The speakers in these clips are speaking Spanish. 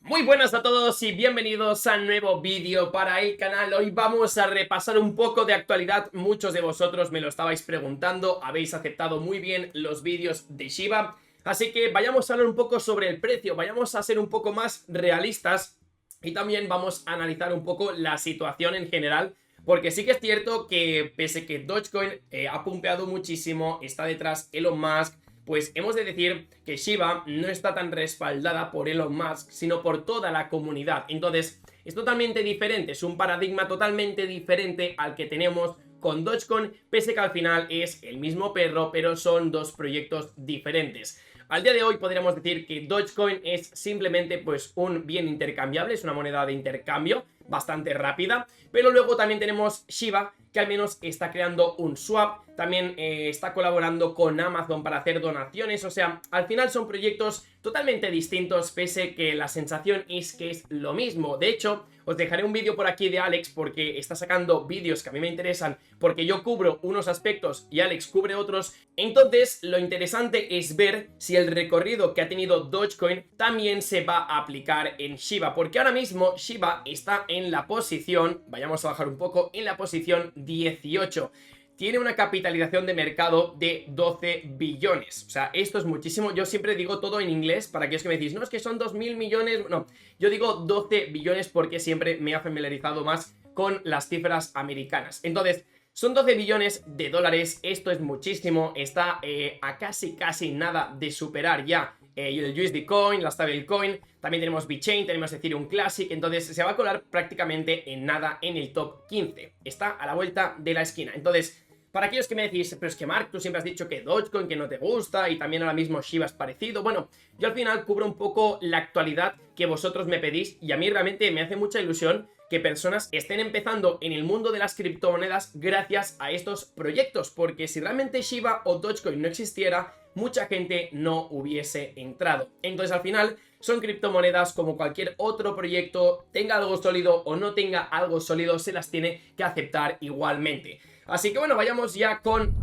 Muy buenas a todos y bienvenidos a un nuevo vídeo para el canal. Hoy vamos a repasar un poco de actualidad. Muchos de vosotros me lo estabais preguntando, habéis aceptado muy bien los vídeos de Shiba, así que vayamos a hablar un poco sobre el precio, vayamos a ser un poco más realistas y también vamos a analizar un poco la situación en general. Porque sí que es cierto que pese que Dogecoin ha pumpeado muchísimo, está detrás Elon Musk, pues hemos de decir que Shiba no está tan respaldada por Elon Musk, sino por toda la comunidad. Entonces, es totalmente diferente, es un paradigma totalmente diferente al que tenemos con Dogecoin, pese que al final es el mismo perro, pero son dos proyectos diferentes. Al día de hoy podríamos decir que Dogecoin es simplemente pues un bien intercambiable, es una moneda de intercambio bastante rápida, pero luego también tenemos Shiba, que al menos está creando un swap, también está colaborando con Amazon para hacer donaciones, o sea, al final son proyectos totalmente distintos, pese que la sensación es que es lo mismo. De hecho, os dejaré un vídeo por aquí de Alex porque está sacando vídeos que a mí me interesan, porque yo cubro unos aspectos y Alex cubre otros. Entonces, lo interesante es ver si el recorrido que ha tenido Dogecoin también se va a aplicar en Shiba, porque ahora mismo Shiba está en la posición, vayamos a bajar un poco, en la posición 18. Tiene una capitalización de mercado de 12 billones. O sea, esto es muchísimo. Yo siempre digo todo en inglés para aquellos que me decís, no, es que son 2.000 millones. No, yo digo 12 billones porque siempre me ha familiarizado más con las cifras americanas. Entonces, son 12 billones de dólares. Esto es muchísimo. Está a casi nada de superar ya el USD Coin, la Stablecoin. También tenemos VeChain, tenemos Ethereum Classic. Entonces se va a colar prácticamente en nada en el top 15. Está a la vuelta de la esquina. Entonces, para aquellos que me decís, pero es que Mark, tú siempre has dicho que Dogecoin, que no te gusta, y también ahora mismo Shiba es parecido. Bueno, yo al final cubro un poco la actualidad que vosotros me pedís, y a mí realmente me hace mucha ilusión que personas estén empezando en el mundo de las criptomonedas gracias a estos proyectos, porque si realmente Shiba o Dogecoin no existiera, mucha gente no hubiese entrado. Entonces al final son criptomonedas como cualquier otro proyecto, tenga algo sólido o no tenga algo sólido, se las tiene que aceptar igualmente. Así que bueno, vayamos ya con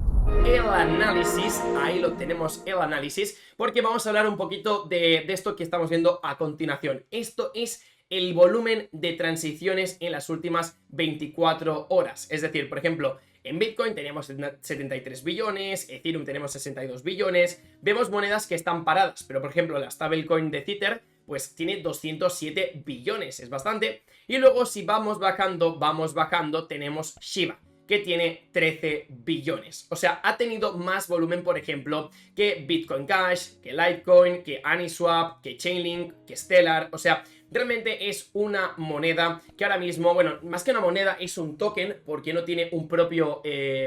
el análisis. Ahí lo tenemos, el análisis, porque vamos a hablar un poquito de esto que estamos viendo a continuación. Esto es el volumen de transiciones en las últimas 24 horas. Es decir, por ejemplo, en Bitcoin teníamos 73 billones, Ethereum tenemos 62 billones, vemos monedas que están paradas, pero por ejemplo la stablecoin de Tether pues tiene 207 billones, es bastante. Y luego si vamos bajando, tenemos Shiba, que tiene 13 billones. O sea, ha tenido más volumen, por ejemplo, que Bitcoin Cash, que Litecoin, que Aniswap, que Chainlink, que Stellar. O sea, realmente es una moneda que ahora mismo, bueno, más que una moneda, es un token, porque no tiene un propio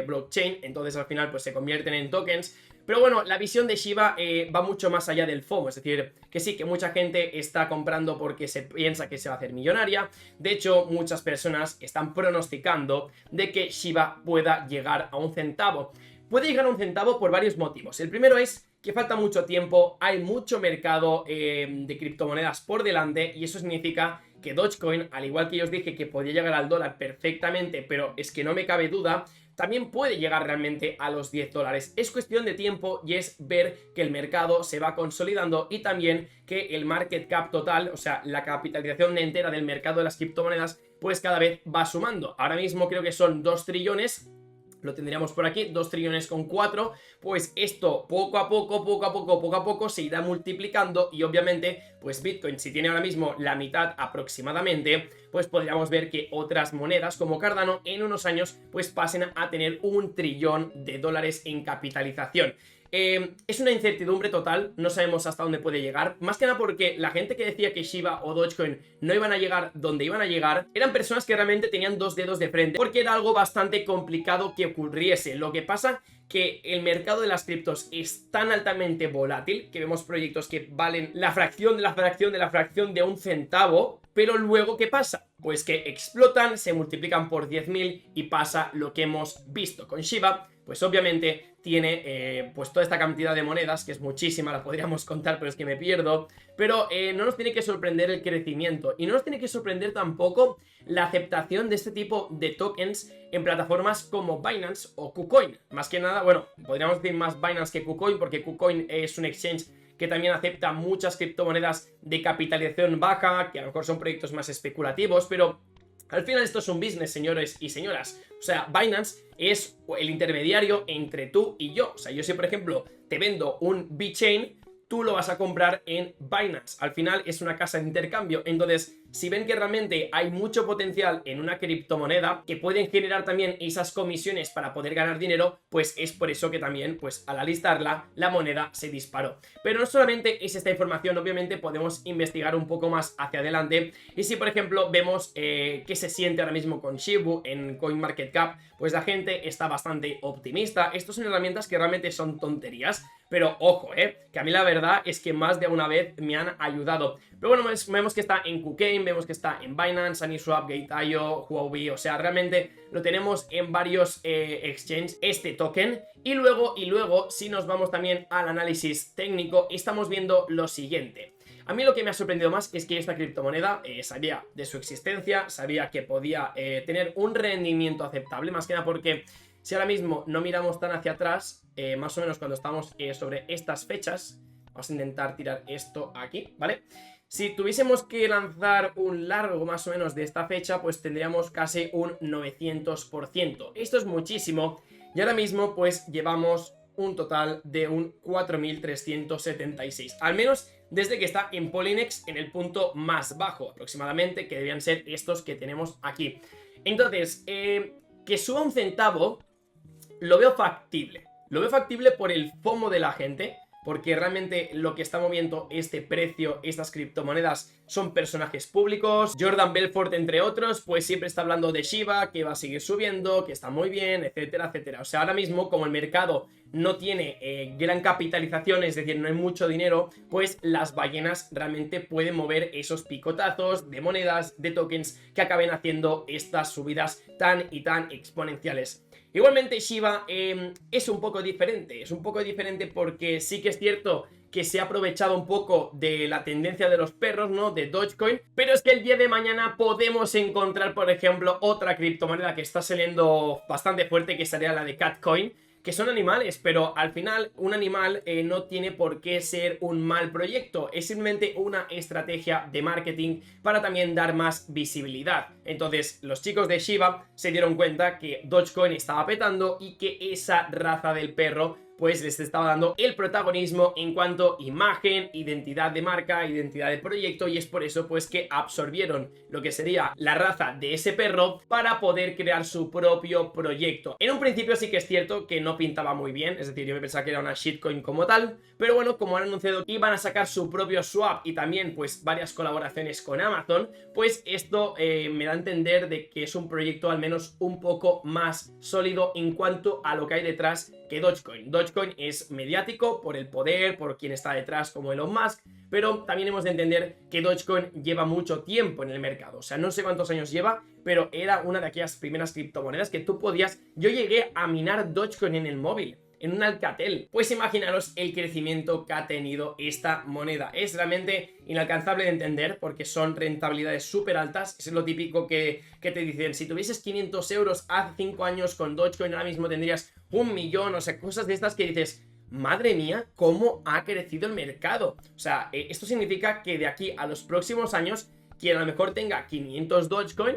blockchain. Entonces, al final, pues se convierten en tokens. Pero bueno, la visión de Shiba va mucho más allá del FOMO, es decir, que sí, que mucha gente está comprando porque se piensa que se va a hacer millonaria. De hecho, muchas personas están pronosticando de que Shiba pueda llegar a un centavo. Puede llegar a un centavo por varios motivos. El primero es que falta mucho tiempo, hay mucho mercado de criptomonedas por delante, y eso significa que Dogecoin, al igual que yo os dije que podía llegar al dólar perfectamente, pero es que no me cabe duda, también puede llegar realmente a los 10 dólares. Es cuestión de tiempo y es ver que el mercado se va consolidando y también que el market cap total, o sea, la capitalización entera del mercado de las criptomonedas, pues cada vez va sumando. Ahora mismo creo que son 2 trillones. Lo tendríamos por aquí, 2 trillones con 4. Pues esto poco a poco se irá multiplicando. Y obviamente pues Bitcoin, si tiene ahora mismo la mitad aproximadamente, pues podríamos ver que otras monedas como Cardano en unos años pues pasen a tener 1 trillón de dólares en capitalización. Es una incertidumbre total, no sabemos hasta dónde puede llegar, más que nada porque la gente que decía que Shiba o Dogecoin no iban a llegar donde iban a llegar eran personas que realmente tenían dos dedos de frente, porque era algo bastante complicado que ocurriese. Lo que pasa que el mercado de las criptos es tan altamente volátil que vemos proyectos que valen la fracción de la fracción de la fracción de un centavo, pero luego ¿qué pasa? Pues que explotan, se multiplican por 10.000 y pasa lo que hemos visto con Shiba. Pues obviamente tiene pues toda esta cantidad de monedas, que es muchísima, la podríamos contar, pero es que me pierdo. Pero no nos tiene que sorprender el crecimiento y no nos tiene que sorprender tampoco la aceptación de este tipo de tokens en plataformas como Binance o KuCoin. Más que nada, bueno, podríamos decir más Binance que KuCoin, porque KuCoin es un exchange que también acepta muchas criptomonedas de capitalización baja, que a lo mejor son proyectos más especulativos, pero al final esto es un business, señores y señoras. O sea, Binance es el intermediario entre tú y yo. O sea, yo si por ejemplo te vendo un VeChain, tú lo vas a comprar en Binance. Al final es una casa de intercambio. Entonces, si ven que realmente hay mucho potencial en una criptomoneda, que pueden generar también esas comisiones para poder ganar dinero, pues es por eso que también, pues al alistarla, la moneda se disparó. Pero no solamente es esta información, obviamente podemos investigar un poco más hacia adelante. Y si, por ejemplo, vemos qué se siente ahora mismo con Shibu en CoinMarketCap, pues la gente está bastante optimista. Estas son herramientas que realmente son tonterías, pero ojo, que a mí la verdad es que más de una vez me han ayudado. Pero bueno, vemos que está en KuCoin, vemos que está en Binance, AnySwap, Gate.io, Huobi, o sea, realmente lo tenemos en varios exchanges, este token. Y luego, si nos vamos también al análisis técnico, estamos viendo lo siguiente. A mí lo que me ha sorprendido más es que esta criptomoneda sabía de su existencia, sabía que podía tener un rendimiento aceptable, más que nada porque si ahora mismo no miramos tan hacia atrás, más o menos cuando estamos sobre estas fechas, vamos a intentar tirar esto aquí, ¿vale? Si tuviésemos que lanzar un largo más o menos de esta fecha, pues tendríamos casi un 900%. Esto es muchísimo y ahora mismo pues llevamos un total de un 4.376, al menos desde que está en Polynex en el punto más bajo aproximadamente, que debían ser estos que tenemos aquí. Entonces, que suba un centavo lo veo factible. Lo veo factible por el FOMO de la gente, porque realmente lo que está moviendo este precio, estas criptomonedas, son personajes públicos. Jordan Belfort, entre otros, pues siempre está hablando de Shiba, que va a seguir subiendo, que está muy bien, etcétera, etcétera. O sea, ahora mismo, como el mercado no tiene gran capitalización, es decir, no hay mucho dinero, pues las ballenas realmente pueden mover esos picotazos de monedas, de tokens, que acaben haciendo estas subidas tan y tan exponenciales. Igualmente Shiba es un poco diferente porque sí que es cierto que se ha aprovechado un poco de la tendencia de los perros, ¿no? De Dogecoin, pero es que el día de mañana podemos encontrar, por ejemplo, otra criptomoneda que está saliendo bastante fuerte, que sería la de Catcoin, que son animales, pero al final un animal no tiene por qué ser un mal proyecto, es simplemente una estrategia de marketing para también dar más visibilidad. Entonces los chicos de Shiba se dieron cuenta que Dogecoin estaba petando y que esa raza del perro pues les estaba dando el protagonismo en cuanto a imagen, identidad de marca, identidad de proyecto, y es por eso pues que absorbieron lo que sería la raza de ese perro para poder crear su propio proyecto. En un principio sí que es cierto que no pintaba muy bien, es decir, yo me pensaba que era una shitcoin como tal, pero bueno, como han anunciado que iban a sacar su propio swap y también pues varias colaboraciones con Amazon, pues esto me da a entender de que es un proyecto al menos un poco más sólido en cuanto a lo que hay detrás que Dogecoin. Dogecoin es mediático por el poder, por quien está detrás como Elon Musk, pero también hemos de entender que Dogecoin lleva mucho tiempo en el mercado, o sea, no sé cuántos años lleva, pero era una de aquellas primeras criptomonedas que tú podías... Yo llegué a minar Dogecoin en el móvil, en un Alcatel. Pues imaginaros el crecimiento que ha tenido esta moneda. Es realmente inalcanzable de entender porque son rentabilidades súper altas. Es lo típico que te dicen, si tuvieses 500 euros hace 5 años con Dogecoin, ahora mismo tendrías 1 millón, o sea, cosas de estas que dices... Madre mía, cómo ha crecido el mercado. O sea, esto significa que de aquí a los próximos años, quien a lo mejor tenga 500 Dogecoin,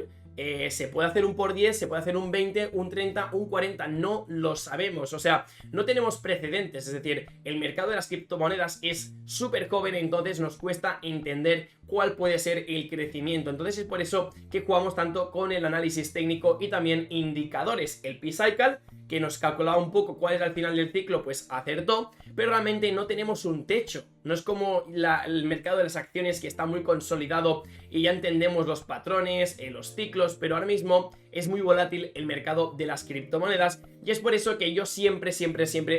se puede hacer un por 10, se puede hacer un 20, un 30, un 40, no lo sabemos, o sea, no tenemos precedentes, es decir, el mercado de las criptomonedas es súper joven, entonces nos cuesta entender cuál puede ser el crecimiento. Entonces es por eso que jugamos tanto con el análisis técnico y también indicadores. El P-Cycle, que nos calculaba un poco cuál era el final del ciclo, pues acertó, pero realmente no tenemos un techo. No es como el mercado de las acciones, que está muy consolidado y ya entendemos los patrones, los ciclos, pero ahora mismo es muy volátil el mercado de las criptomonedas, y es por eso que yo siempre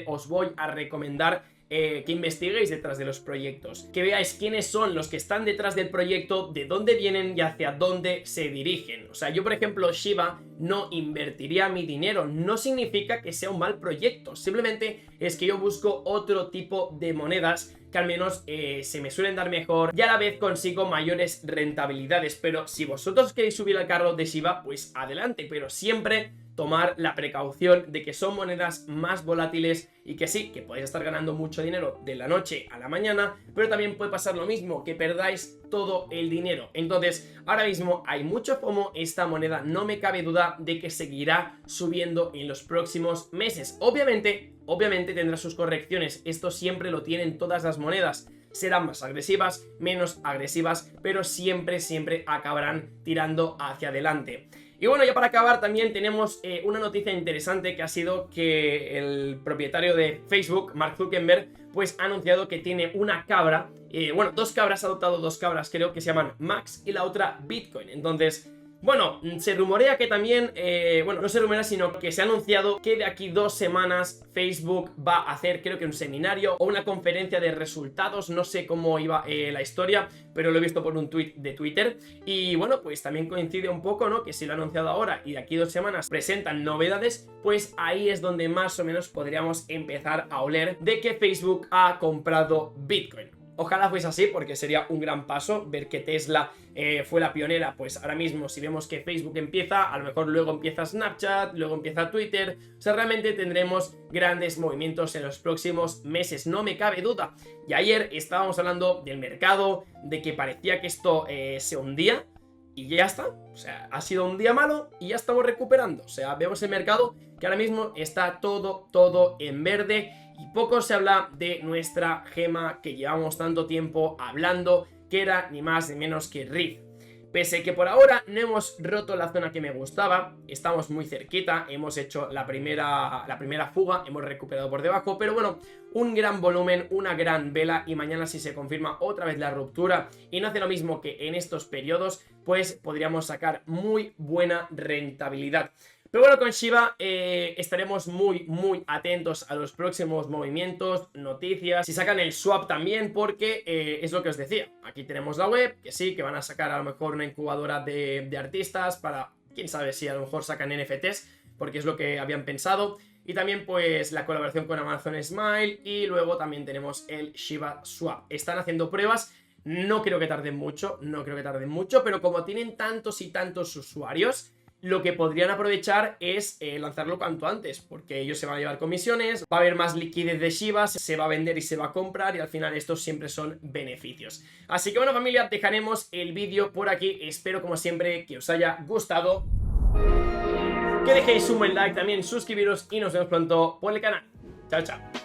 os voy a recomendar que investiguéis detrás de los proyectos, que veáis quiénes son los que están detrás del proyecto, de dónde vienen y hacia dónde se dirigen. O sea, yo por ejemplo Shiba no invertiría mi dinero, no significa que sea un mal proyecto, simplemente es que yo busco otro tipo de monedas que al menos se me suelen dar mejor y a la vez consigo mayores rentabilidades. Pero si vosotros queréis subir al carro de Shiba, pues adelante, pero siempre tomar la precaución de que son monedas más volátiles y que sí, que podéis estar ganando mucho dinero de la noche a la mañana, pero también puede pasar lo mismo, que perdáis todo el dinero. Entonces, ahora mismo hay mucho FOMO, esta moneda no me cabe duda de que seguirá subiendo en los próximos meses. Obviamente tendrá sus correcciones, esto siempre lo tienen todas las monedas. Serán más agresivas, menos agresivas, pero siempre acabarán tirando hacia adelante. Y bueno, ya para acabar también tenemos una noticia interesante, que ha sido que el propietario de Facebook, Mark Zuckerberg, pues ha anunciado que tiene una cabra, bueno, dos cabras, ha adoptado dos cabras, creo que se llaman Max y la otra Bitcoin. Entonces, bueno, se rumorea que también, bueno, no se rumorea, sino que se ha anunciado que de aquí 2 semanas Facebook va a hacer, creo que un seminario o una conferencia de resultados, no sé cómo iba la historia, pero lo he visto por un tweet de Twitter. Y bueno, pues también coincide un poco, ¿no? Que si lo ha anunciado ahora y de aquí 2 semanas presentan novedades, pues ahí es donde más o menos podríamos empezar a oler de que Facebook ha comprado Bitcoin. Ojalá fuese así, porque sería un gran paso ver que Tesla fue la pionera. Pues ahora mismo, si vemos que Facebook empieza, a lo mejor luego empieza Snapchat, luego empieza Twitter. O sea, realmente tendremos grandes movimientos en los próximos meses, no me cabe duda. Y ayer estábamos hablando del mercado, de que parecía que esto se hundía, y ya está. O sea, ha sido un día malo y ya estamos recuperando. O sea, vemos el mercado que ahora mismo está todo en verde. Y poco se habla de nuestra gema que llevamos tanto tiempo hablando, que era ni más ni menos que Rift. Pese que por ahora no hemos roto la zona que me gustaba, estamos muy cerquita, hemos hecho la primera fuga, hemos recuperado por debajo, pero bueno, un gran volumen, una gran vela, y mañana si se confirma otra vez la ruptura y no hace lo mismo que en estos periodos, pues podríamos sacar muy buena rentabilidad. Pero bueno, con Shiba estaremos muy atentos a los próximos movimientos, noticias, si sacan el swap también, porque es lo que os decía, aquí tenemos la web, que sí, que van a sacar a lo mejor una incubadora de artistas para, quién sabe si a lo mejor sacan NFTs, porque es lo que habían pensado, y también pues la colaboración con Amazon Smile, y luego también tenemos el Shiba Swap. Están haciendo pruebas, no creo que tarden mucho, pero como tienen tantos y tantos usuarios, lo que podrían aprovechar es lanzarlo cuanto antes, porque ellos se van a llevar comisiones, va a haber más liquidez de Shiba, se va a vender y se va a comprar, y al final estos siempre son beneficios. Así que bueno, familia, dejaremos el vídeo por aquí, espero como siempre que os haya gustado, que dejéis un buen like, también suscribiros y nos vemos pronto por el canal. Chao, chao.